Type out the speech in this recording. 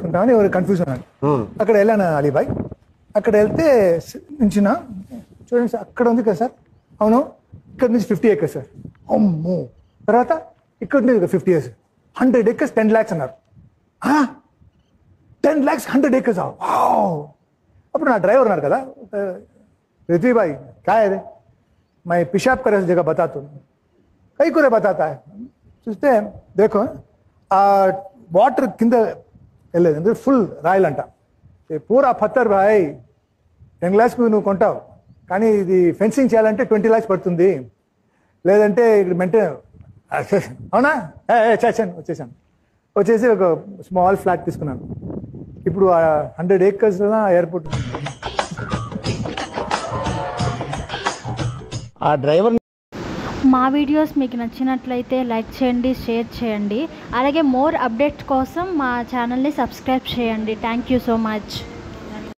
తీసుకుంటామని ఎవరు కన్ఫ్యూజ్ అన్నాడు. అక్కడ వెళ్ళాను అలీబాయ్. అక్కడ వెళ్తే నుంచి చూడండి సార్ అక్కడ ఉంది కదా సార్, అవును ఇక్కడ నుంచి 50 acres సార్. అమ్మో. తర్వాత ఇక్కడ నుంచి 50 years 100 acres 10 lakhs అన్నారు. 10 lakhs 100 acres. అప్పుడు నా డ్రైవర్ ఉన్నారు కదా, రిత్వి భాయ్ क्या है रे, मैं पेशाब करे जगह बताता हूँ, कई को बताता है. చూస్తే देखो ఆ వాటర్ కింద వెళ్ళలేదు, ఫుల్ రాయలంట, పూరా పత్తర్ భాయ్. 10 lakhs నువ్వు కొంటావు, కానీ ఇది ఫెన్సింగ్ చేయాలంటే 20 lakhs పడుతుంది, లేదంటే ఇక్కడ మెయింటైన్. అవునా వచ్చేసి ఒక స్మాల్ ఫ్లాట్ తీసుకున్నాను. ఇప్పుడు 100 acres ఎయిర్పోర్ట్. ఆ డ్రైవర్. మా వీడియోస్ మీకు నచ్చినట్లయితే లైక్ చేయండి, షేర్ చేయండి. అలాగే మోర్ అప్డేట్స్ కోసం మా ఛానల్ని సబ్స్క్రైబ్ చేయండి. Thank you so much.